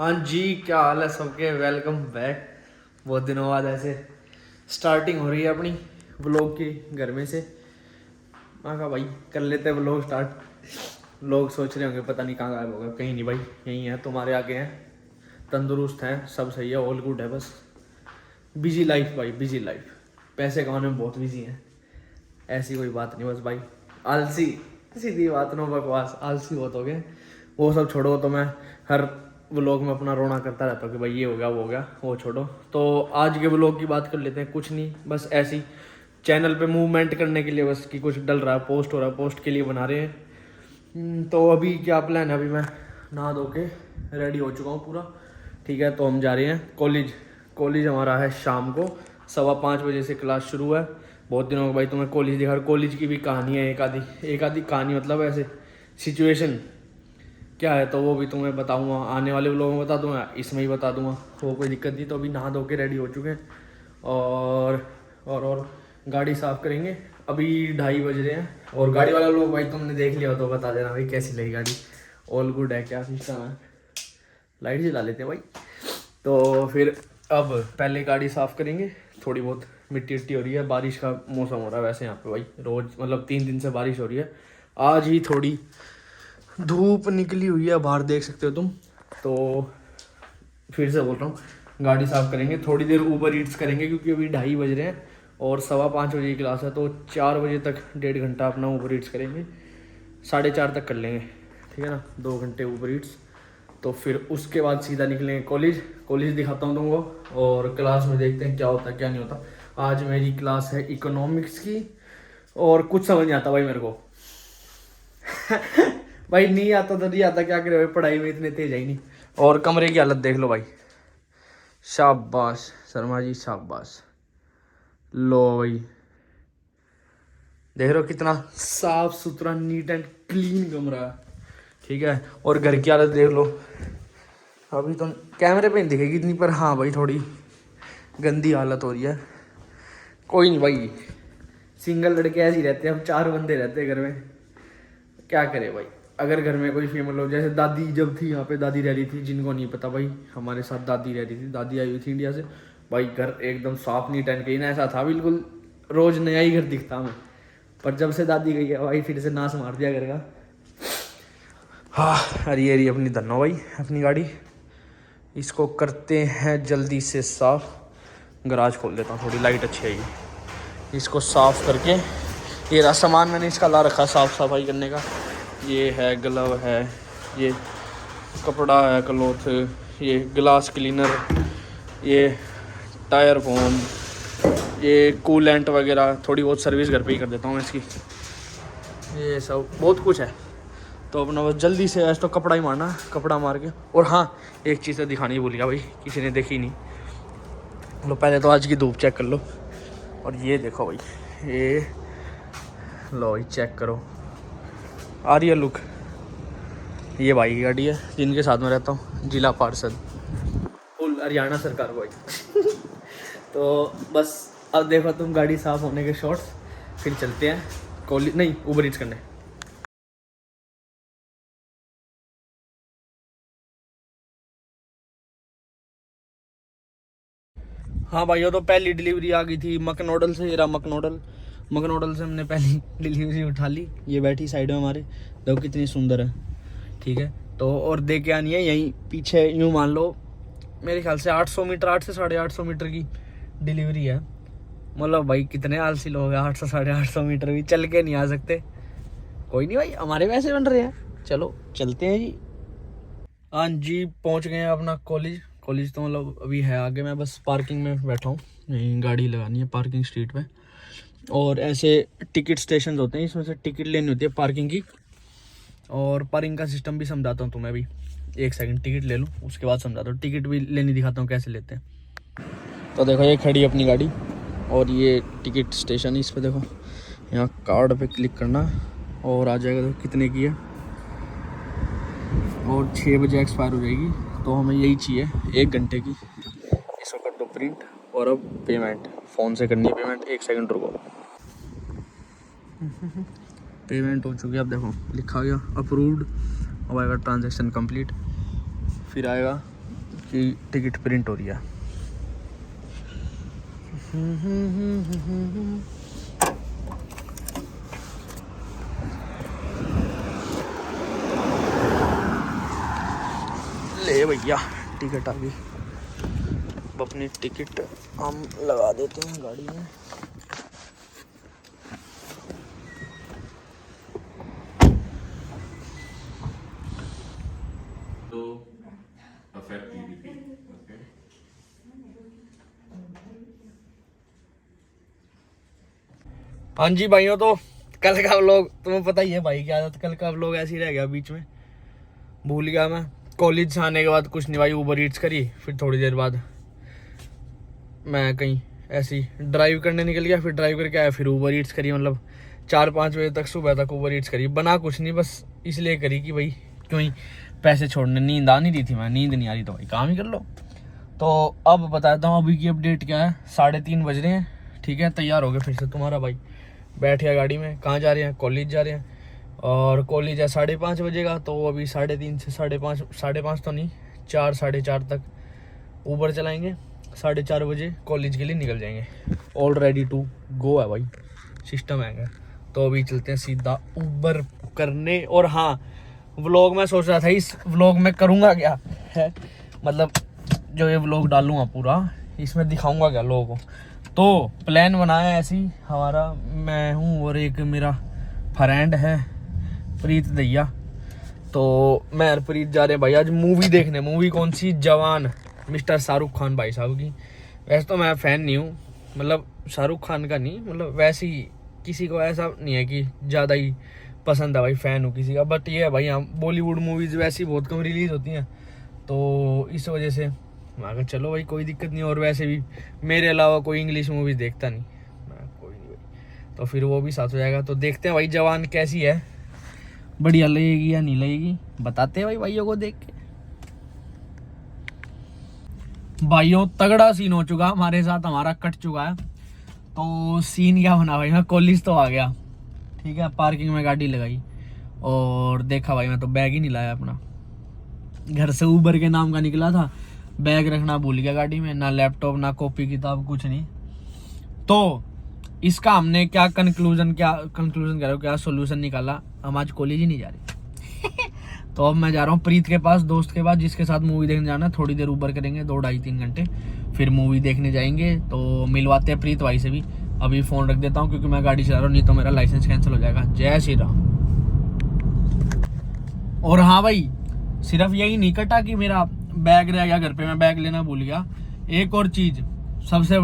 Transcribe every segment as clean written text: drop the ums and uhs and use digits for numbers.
हाँ जी, क्या हाल है सबके। Welcome back. बहुत दिनों बाद ऐसे स्टार्टिंग हो रही है अपनी व्लॉग की घर में से। मैं कहा भाई कर लेते हैं व्लॉग स्टार्ट। लोग सोच रहे होंगे पता नहीं कहाँ गायब होगा। कहीं नहीं भाई, यहीं है, तुम्हारे आगे हैं, तंदुरुस्त हैं, सब सही है, ऑल गुड है। बस बिजी लाइफ भाई, बिजी लाइफ। पैसे कमाने में बहुत बिजी हैं, ऐसी कोई बात नहीं। बस भाई आलसी, सीधी बात, नो बकवास, आलसी बहुत हो गए। वो सब छोड़ो। तो मैं हर व्लॉग में अपना रोना करता रहता हूँ कि भाई ये हो गया वो हो गया, वो छोड़ो। तो आज के व्लॉग की बात कर लेते हैं। कुछ नहीं, बस ऐसे ही चैनल पे मूवमेंट करने के लिए, बस कि कुछ डल रहा है, पोस्ट हो रहा है, पोस्ट के लिए बना रहे हैं। तो अभी क्या प्लान है, अभी मैं नहा धो के रेडी हो चुका हूँ पूरा, ठीक है। तो हम जा रहे हैं कॉलेज। कॉलेज हमारा है शाम को 5:15 बजे से क्लास शुरू है। बहुत दिनों को भाई तुम्हें कॉलेज दिखा। कॉलेज की भी कहानी है, एक आधी कहानी, मतलब ऐसे सिचुएशन क्या है तो वो भी तुम्हें बताऊंगा, आने वाले लोगों में बता दूंगा, इसमें ही बता दूंगा, वो कोई दिक्कत नहीं। तो अभी नहा धो के रेडी हो चुके हैं और गाड़ी साफ़ करेंगे। अभी 2:30 बज रहे हैं। और गाड़ी वाला लोग भाई तुमने देख लिया हो तो बता देना भाई कैसी लगी गाड़ी, ऑल गुड है, क्या सिस्टम है। लाइट जला लेते हैं भाई। तो फिर अब पहले गाड़ी साफ़ करेंगे। थोड़ी बहुत मिट्टी उट्टी हो रही है, बारिश का मौसम हो रहा है वैसे यहाँ पे भाई, रोज़ मतलब 3 दिन से बारिश हो रही है। आज ही थोड़ी धूप निकली हुई है, बाहर देख सकते हो तुम। तो फिर से बोल रहा हूँ, गाड़ी साफ़ करेंगे, थोड़ी देर ऊबर ईट्स करेंगे क्योंकि अभी 2:30 बज रहे हैं और 5:15 बजे की क्लास है। तो 4 बजे तक 1.5 घंटा अपना ऊबर ईट्स करेंगे, 4:30 तक कर लेंगे, ठीक है ना, 2 घंटे ऊबर ईट्स। तो फिर उसके बाद सीधा निकलेंगे कॉलेज। कॉलेज दिखाता हूँ तुमको और क्लास में देखते हैं क्या होता है क्या नहीं होता। आज मेरी क्लास है इकोनॉमिक्स की और कुछ समझ नहीं आता भाई मेरे को। भाई नहीं आता तो नहीं आता, क्या करे भाई, पढ़ाई में इतने तेज है ही नहीं। और कमरे की हालत देख लो भाई, शाबाश शर्मा जी शाबाश। लो भाई देख रहे हो कितना साफ सुथरा, नीट एंड क्लीन कमरा है, ठीक है। और घर की हालत देख लो। अभी तो कैमरे पे नहीं दिखेगी इतनी, पर हाँ भाई थोड़ी गंदी हालत हो रही है। कोई नहीं भाई, सिंगल लड़के ऐसे ही रहते हैं, हम 4 बंदे रहते हैं घर में, क्या करे भाई। अगर घर में कोई फीमेल हो, जैसे दादी जब थी यहाँ पे, दादी रह रही थी, जिनको नहीं पता भाई हमारे साथ दादी रह रही थी, दादी आई हुई थी इंडिया से भाई। घर एकदम साफ नीट एंड क्लीन ऐसा था बिल्कुल, रोज नया ही घर दिखता हमें। पर जब से दादी गई है भाई, फिर से नाश मार दिया घर का। हाँ अरे अरे अपनी धनो भाई, अपनी गाड़ी, इसको करते हैं जल्दी से साफ। गराज खोल देता हूँ, थोड़ी लाइट अच्छी आएगी। इसको साफ करके, ये रहा सामान मैंने इसका ला रखा साफ सफाई करने का। ये है ग्लव है, ये कपड़ा है, क्लॉथ, ये ग्लास क्लीनर, ये टायर फोम, ये कूलेंट वगैरह, थोड़ी बहुत सर्विस घर पे ही कर देता हूँ इसकी। ये सब बहुत कुछ है। तो अपना बस जल्दी से ऐसा तो कपड़ा ही मारना, कपड़ा मार के। और हाँ एक चीज़ तो दिखानी भूल गया भाई, किसी ने देखी नहीं। लो पहले तो आज की धूप चेक कर लो। और ये देखो भाई, ये लो भाई चेक करो, आ रही है लुक। ये भाई की गाड़ी है जिनके साथ में रहता हूँ, जिला पार्षद, फुल हरियाणा सरकार भाई। तो बस अब देखो तुम गाड़ी साफ होने के शॉट्स, फिर चलते हैं कॉलेज, नहीं ऊबर ईट्स करने। हाँ भाई, वो तो पहली डिलीवरी आ गई थी मकनोडल से। ये रहा मकनोडल, मकनोडल से हमने पहली डिलीवरी उठा ली। ये बैठी साइड में हमारे, देखो कितनी सुंदर है, ठीक है। तो और दे के आनी है यहीं पीछे, यूँ मान लो मेरे ख्याल से 800 मीटर, 8 से 850 मीटर की डिलीवरी है। मतलब भाई कितने आलसी लोग हैं, 800 850 मीटर भी चल के नहीं आ सकते। कोई नहीं भाई, हमारे पैसे बन रहे हैं, चलो चलते हैं जी। हाँ जी पहुंच गए हैं अपना कॉलेज। कॉलेज तो मतलब अभी है आगे, मैं बस पार्किंग में बैठा हूँ, यहीं गाड़ी लगानी है पार्किंग स्ट्रीट पे। और ऐसे टिकट स्टेशन होते हैं, इसमें से टिकट लेनी होती है पार्किंग की। और पार्किंग का सिस्टम भी समझाता हूँ तुम्हें अभी, 1 सेकंड टिकट ले लूँ उसके बाद समझाता हूँ। टिकट भी लेनी दिखाता हूँ कैसे लेते हैं। तो देखो ये खड़ी अपनी गाड़ी और ये टिकट स्टेशन है, इस पर देखो, यहाँ कार्ड पे क्लिक करना और आ जाएगा देखो कितने की है। और 6 बजे एक्सपायर हो जाएगी, तो हमें यही चाहिए 1 घंटे की। इसको कर दो प्रिंट और अब पेमेंट फ़ोन से करनी है पेमेंट। 1 सेकंड रुको, पेमेंट हो चुकी है। अब देखो लिखा गया अप्रूव्ड, अब आएगा ट्रांजैक्शन कंप्लीट, फिर आएगा की टिकट प्रिंट हो रही है। ले भैया टिकट आ गई। अब अपनी टिकट हम लगा देते हैं गाड़ी में। हाँ जी भाइयों, तो कल का व्लॉग तुम्हें पता ही है भाई की आदत, कल का व्लॉग ऐसे ही रह गया, बीच में भूल गया मैं। कॉलेज से आने के बाद कुछ नहीं भाई, ऊबर ईट्स करी, फिर थोड़ी देर बाद मैं कहीं ऐसी ड्राइव करने निकल गया, फिर ड्राइव करके आया, फिर ऊबर ईट्स करी, मतलब 4-5 बजे तक सुबह तक ऊबर ईट्स करी। बना कुछ नहीं, बस इसलिए करी कि भाई क्यों ही पैसे छोड़ने, नींद आ नहीं रही थी, मैं नींद नहीं आ रही तो भाई काम ही कर लो। तो अब बताता हूँ अभी की अपडेट क्या है। 3:30 बज रहे हैं, ठीक है, तैयार हो गए फिर से तुम्हारा भाई बैठ गया गाड़ी में। कहाँ जा रहे हैं? कॉलेज जा रहे हैं, और कॉलेज है 5:30 बजे का, तो अभी 3:30 से 5:30 तो नहीं, 4 साढ़े 4 तक ऊबर चलाएंगे, 4:30 बजे कॉलेज के लिए निकल जाएंगे। ऑल रेडी टू गो है भाई, सिस्टम है। तो अभी चलते हैं सीधा ऊबर करने। और हाँ, व्लॉग मैं सोच रहा था इस व्लॉग में करूँगा क्या है, मतलब जो ये व्लॉग डालूँगा पूरा, इसमें दिखाऊँगा क्या लोगों को। तो प्लान बनाया ऐसे ही हमारा, मैं हूँ और एक मेरा फ्रेंड है प्रीत दैया। तो मैं और प्रीत जा रहे हैं भाई आज मूवी देखने। मूवी कौन सी? जवान, मिस्टर शाहरुख खान भाई साहब की। वैसे तो मैं फ़ैन नहीं हूँ, मतलब शाहरुख खान का नहीं, मतलब वैसे ही किसी को ऐसा नहीं है कि ज़्यादा ही पसंद है भाई, फ़ैन हूँ किसी का। बट ये है भाई, हम बॉलीवुड मूवीज़ वैसी बहुत कम रिलीज़ होती हैं, तो इस वजह से मैं कहा चलो भाई कोई दिक्कत नहीं। और वैसे भी मेरे अलावा कोई इंग्लिश मूवीज़ देखता नहीं मैं, कोई नहीं भाई, तो फिर वो भी साथ हो जाएगा। तो देखते हैं भाई जवान कैसी है, बढ़िया लगेगी या नहीं लगेगी, बताते हैं भाई भाइयों को देख के। भाइयों तगड़ा सीन हो चुका हमारे साथ, हमारा कट चुका है। तो सीन क्या बना भाई, मैं कॉलेज तो आ गया, ठीक है, पार्किंग में गाड़ी लगाई और देखा भाई मैं तो बैग ही नहीं लाया अपना। घर से ऊबर के नाम का निकला था, बैग रखना भूल गया गाड़ी में, ना लैपटॉप ना कॉपी किताब कुछ नहीं। तो इसका हमने क्या कंक्लूजन करो, क्या सोल्यूशन निकाला, हम आज कॉलेज ही नहीं जा रहे। तो अब मैं जा रहा हूँ प्रीत के पास, दोस्त के पास, जिसके साथ मूवी देखने जाना है। थोड़ी देर ऊबर करेंगे, 2-2.5-3 घंटे, फिर मूवी देखने जाएंगे। तो मिलवाते हैं प्रीत भाई से भी। अभी फ़ोन रख देता हूँ क्योंकि मैं गाड़ी चला रहा हूँ, नहीं तो मेरा लाइसेंस कैंसिल हो जाएगा। जय श्री राम। और हाँ भाई, सिर्फ यही नहीं कटा कि मेरा बैग रह गया घर पे, मैं बैग लेना भूल गया। एक और चीज़, सबसे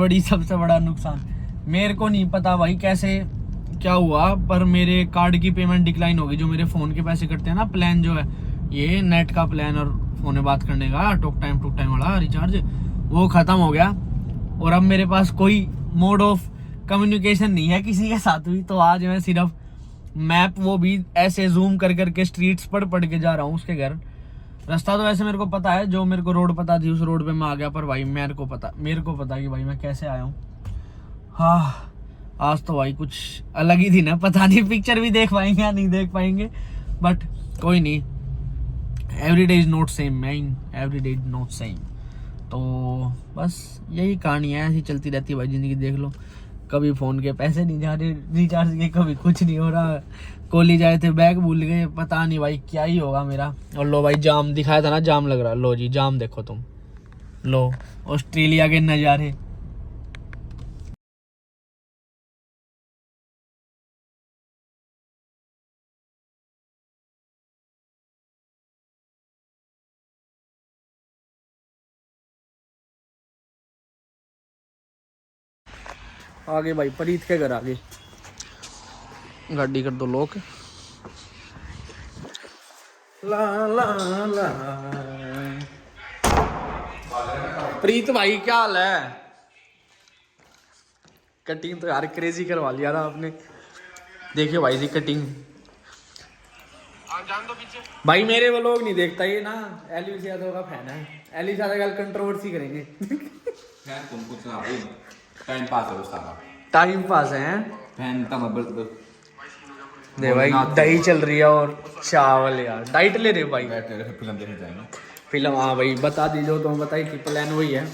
बड़ा नुकसान, मेरे को नहीं पता भाई कैसे क्या हुआ, पर मेरे कार्ड की पेमेंट डिक्लाइन हो गई। जो मेरे फ़ोन के पैसे कटते हैं ना, प्लान जो है ये नेट का प्लान और फ़ोन में बात करने का टॉक टाइम वाला रिचार्ज, वो ख़त्म हो गया। और अब मेरे पास कोई मोड ऑफ कम्युनिकेशन नहीं है किसी के साथ भी। तो आज मैं सिर्फ मैप, वो भी ऐसे जूम कर करके स्ट्रीट्स पढ़ के जा रहा हूँ उसके घर। रास्ता तो वैसे मेरे को पता है, जो मेरे को रोड पता थी उस रोड पे मैं आ गया, पर भाई मेरे को पता कि भाई मैं कैसे आया हूँ। हाँ, आज तो भाई कुछ अलग ही थी ना, पता नहीं पिक्चर भी देख पाएंगे या नहीं देख पाएंगे, बट कोई नहीं, every day is not same man, every day is not same. तो बस यही कहानी है, ऐसी चलती रहती है भाई ज़िंदगी। देख लो, कभी फ़ोन के पैसे नहीं जा रहे रिचार्ज के, कभी कुछ नहीं हो रहा। कॉलेज आए थे, बैग भूल गए, पता नहीं भाई क्या ही होगा मेरा। और लो भाई जाम दिखाया था ना, जाम लग रहा, लो जी जाम देखो तुम, लो ऑस्ट्रेलिया के नज़ारे। आगे भाई प्रीत के घर आगे, गाड़ी कर दो लोग। ला ला ला। प्रीत भाई क्या हाल है? कटिंग तो यार क्रेजी करवा लिया ना आपने, देखियो भाई जी कटिंग। भाई मेरे वो लोग नहीं देखता ये ना, एलिस यादव का फैन है, एलिस यादव कल कंट्रोवर्सी करेंगे। टाइम पास है फैन का दे भाई, दही चल रही है और चावल यार, डाइट ले रहे भाई। फिल्म देखने जाएंगे, फिल्म हाँ भाई बता दीजिए, तो बताई थी प्लान वही है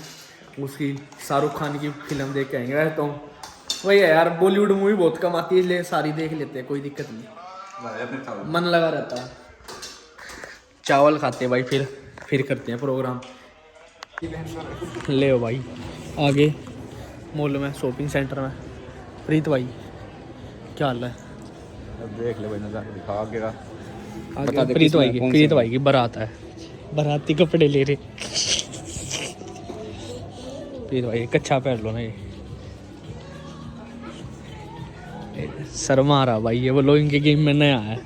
उसकी, शाहरुख खान की फिल्म देख के आएंगे। वैसे तो वही है यार, बॉलीवुड मूवी बहुत कम आती है इसलिए सारी देख लेते हैं, कोई दिक्कत नहीं, मन लगा रहता है। चावल खाते भाई, फिर करते हैं प्रोग्राम। ले भाई आगे मॉल में, शॉपिंग सेंटर में। प्रीत भाई क्या हाल है? देख ले भाई, नज़ारा दिखा आगे का। आगे प्रीत भाई की बारात है, बाराती कपड़े ले रहे। प्रीत भाई कच्छा पहन लो ना, ये शर्मा रहा भाई, ये वो लोग इनके गेम में नया है,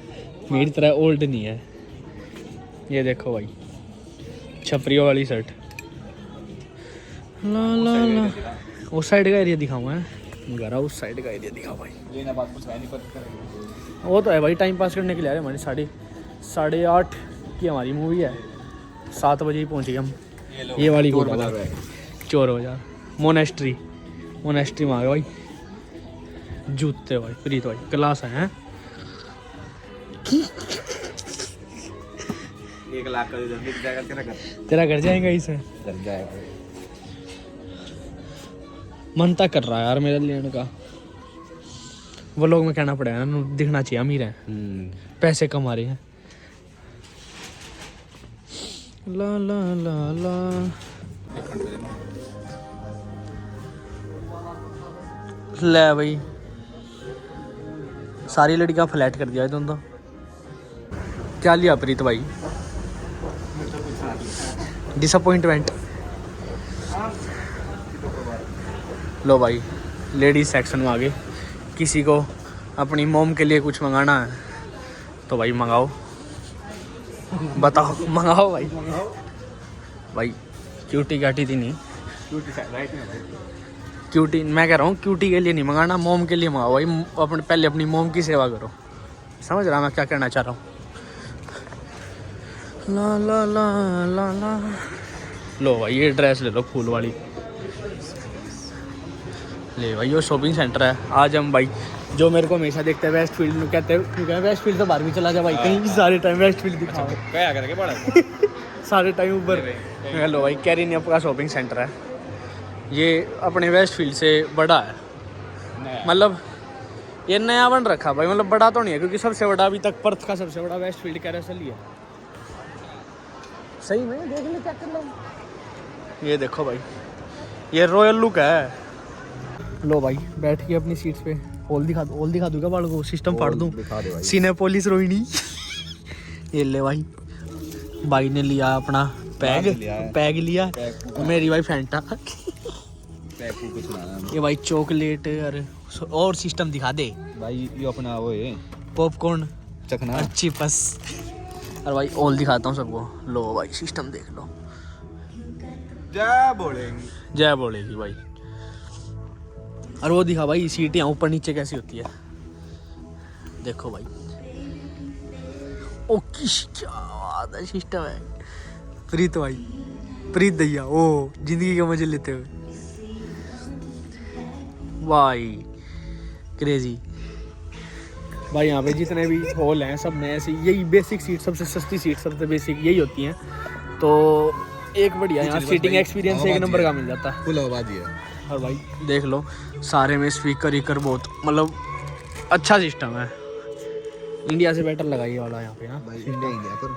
मेरी तरह ओल्ड नहीं है। ये देखो भाई छपरियों वाली शर्ट। ला ला ला, उस साइड का एरिया दिखाऊँ है, जरा उस साइड का एरिया दिखाओ भाई। वो तो है भाई, टाइम पास करने के लिए आ रहे। हमारी 8:30 की हमारी मूवी है, 7 बजे ही पहुँचे हम। ये वाली चोर बाजार मोनेस्ट्री में आ गए भाई। जूते भाई प्रीत भाई क्लास है हैं? 1 लाख का बिक जाएगा तेरा घर जाएगा इसे? घर जाएगा। मन तक कर रहा है यार मेरा लेने का। वो लोग में कहना पड़ेगा ना, दिखना चाहिए अमीर है, पैसे कमा रहे हैं। ला ला ला ला, ले भाई सारी लड़कियां फ्लैट कर दिया तुम तो। क्या लिया प्रीत भाई? डिसअपॉइंटमेंट। लो भाई लेडीज सेक्शन में आ गए। किसी को अपनी मोम के लिए कुछ मंगाना है तो भाई मंगाओ, बताओ मंगाओ भाई। भाई क्यूटी काटी थी नहीं, क्यूटी मैं कह रहा हूँ, क्यूटी के लिए नहीं मंगाना, मोम के लिए मंगाओ भाई। अपने पहले अपनी मोम की सेवा करो, समझ रहा मैं क्या कहना चाह रहा हूँ। ला ला ला ला ला, लो भाई ये ड्रेस ले लो फूल वाली। ले भाई ये शॉपिंग सेंटर है। आज हम भाई जो मेरे को हमेशा देखते हैं वेस्ट फील्ड में, कहते हैं वेस्ट फील्ड तो बाहर भी चला जा भाई, कहीं भी सारे टाइम वेस्ट फील्ड दिखाओ क्या करके बड़ा सारे टाइम ऊपर। हेलो भाई कैरी का शॉपिंग सेंटर है ये, अपने वेस्ट फील्ड से बड़ा है, मतलब ये नया बन रखा भाई, मतलब बड़ा तो नहीं है क्योंकि सबसे बड़ा अभी तक पर्थ का सबसे बड़ा वेस्ट फील्ड कैरोसेल ही है। सही में देख ले, चेक कर लो। ये देखो भाई ये रॉयल लुक है। लो भाई बैठ के अपनी सीट्स पे, हॉल दिखा दूंगा बाल को, सिस्टम फाड़ दूँ, सिनेपोलिस रोहिणी। ये ले भाई ने लिया अपना पैग लिया मेरी भाई फैंटा। ये भाई चॉकलेट और सिस्टम दिखा दे भाई, ये अपना वो है पॉपकॉर्न चखना अच्छी बस। और भाई ऑल दिखाता हूँ सबको। लो भाई सिस्टम देख लो, जय बोलेगी भाई। और वो दिखा भाई सीटें ऊपर नीचे कैसी होती है, देखो भाई। ओ क्या बात है, सिस्टम है। प्रीत भाई, प्रीत दैया ओ जिंदगी के मजे लेते हुए भाई, क्रेजी भाई। यहाँ पे जितने भी हॉल हैं सब में ऐसी यही बेसिक सीट, सबसे सस्ती सीट सबसे बेसिक यही होती हैं। तो एक बढ़िया यहाँ सीटिंग एक्सपीरियंस एक नंबर का मिल जाता है, फुल आवाज है। और भाई देख लो सारे में स्पीकर बहुत, मतलब अच्छा सिस्टम है। इंडिया से बेटर लगा ये वाला यहाँ पे ना भाई, इंडिया पर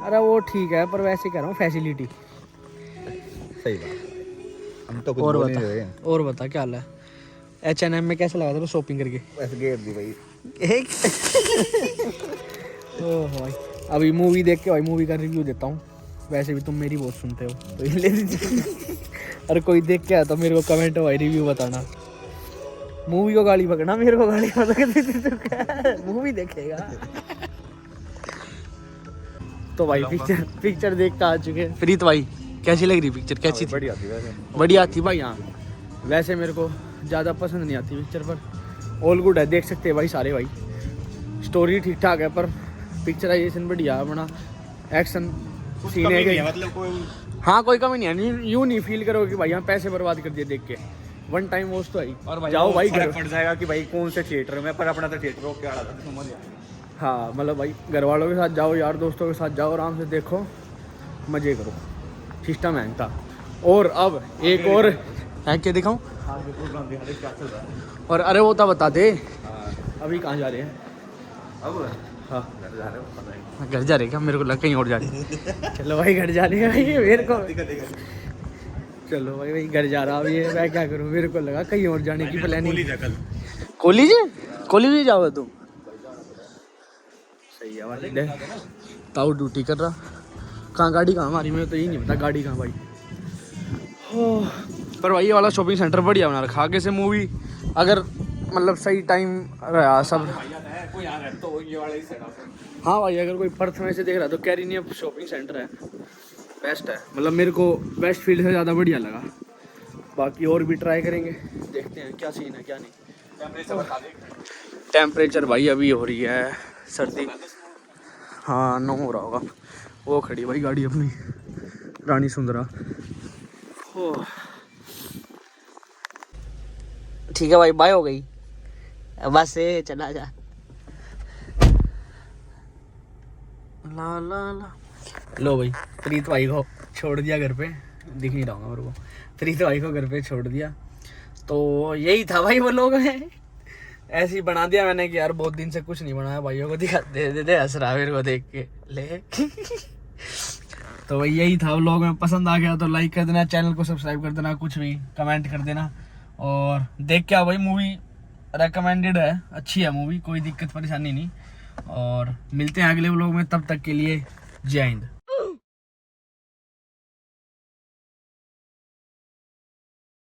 अरे वो ठीक है, पर वैसे कह रहा हूँ फैसिलिटी सही बात। हम तो कुछ और बोल नहीं बता, रहे। और बता क्या हाल है? H&M में कैसा लगा था शॉपिंग करके? ऐसे गेट दी भाई एक ओह भाई अभी मूवी देख के भाई मूवी का रिव्यू देता हूँ। वैसे भी तुम मेरी बहुत सुनते हो तो ये ले लीजिए। अरे कोई देख के आया तो मेरे को कमेंट भाई रिव्यू बताना। मूवी को गाली पकड़ना, मेरे को गाली पकड़, मूवी देखेगा। तो भाई पिक्चर देख के आ चुके हैं। प्रीत भाई कैसी लग रही पिक्चर? कैसी थी? बढ़िया थी भाई। हाँ वैसे मेरे को ज़्यादा पसंद नहीं आती पिक्चर, पर ऑल गुड है, देख सकते हैं भाई सारे भाई। स्टोरी ठीक ठाक है, पर पिक्चराइजेशन बढ़िया बना, एक्शन सीन है मतलब कोई, हाँ कोई कमी नहीं है। यूँ नहीं फील करो कि भाई यहाँ पैसे बर्बाद कर दिए देख के, वन टाइम वॉच तो आई। और भाई जाओ भाई घर पड़ जाएगा कि भाई कौन से थिएटर में, पर अपना तो थिएटर हो क्या था समझ। हाँ मतलब भाई घर वालों के साथ जाओ, यार दोस्तों के साथ जाओ, आराम से देखो, मजे करो, सिस्टम हैंग था। और अब एक और है, क्या दिखाऊं? और अरे वो था बता दे, अभी कहाँ जा रहे हैं? अब हाँ घर जा रहे हो, पता नहीं। घर जा रहे क्या? मेरे को लगा कहीं और जा रहे हैं। चलो भाई घर जा रहे हैं भाई, मेरे को चलो भाई भाई घर जा रहा, अभी मैं क्या करूँ, मेरे को लगा कहीं और जाने की प्लानिंग। कॉलेज कॉलेज जाओ तुम? सही है वाले ताऊ ड्यूटी कर रहा। कहाँ गाड़ी कहाँ हमारी, मैं तो यही नहीं पता गाड़ी कहाँ भाई। हो, पर भाई ये वाला शॉपिंग सेंटर बढ़िया बना रखा, आगे से मूवी अगर मतलब सही टाइम रहा सब। हाँ भाई अगर कोई पर्थ में से देख रहा तो कैरिनिया शॉपिंग सेंटर है, बेस्ट है, मतलब मेरे को वेस्ट फील्ड से ज़्यादा बढ़िया लगा। बाकी और भी ट्राई करेंगे, देखते हैं क्या सीन है क्या नहीं। टेम्परेचर भाई अभी हो रही है सर्दी, हाँ 9 हो रहा होगा। वो खड़ी भाई गाड़ी अपनी रानी सुंदरा। हो ठीक है भाई, बाय हो गई बस से चला जा। ला ला ला लो भाई, प्रीत भाई को छोड़ दिया घर पे, दिख नहीं रहा होगा मेरे को। प्रीत भाई को घर पे छोड़ दिया, तो यही था भाई वो लोग हैं। ऐसे ही बना दिया मैंने कि यार बहुत दिन से कुछ नहीं बनाया, भाइयों को दिखा दे दे हंस रहा मेरे को देख के ले। तो भाई यही था व्लॉग में, पसंद आ गया तो लाइक कर देना, चैनल को सब्सक्राइब कर देना, कुछ भी कमेंट कर देना। और देख के आओ भाई, मूवी रेकमेंडेड है, अच्छी है मूवी, कोई दिक्कत परेशानी नहीं। और मिलते हैं अगले व्लॉग में, तब तक के लिए जय हिंद।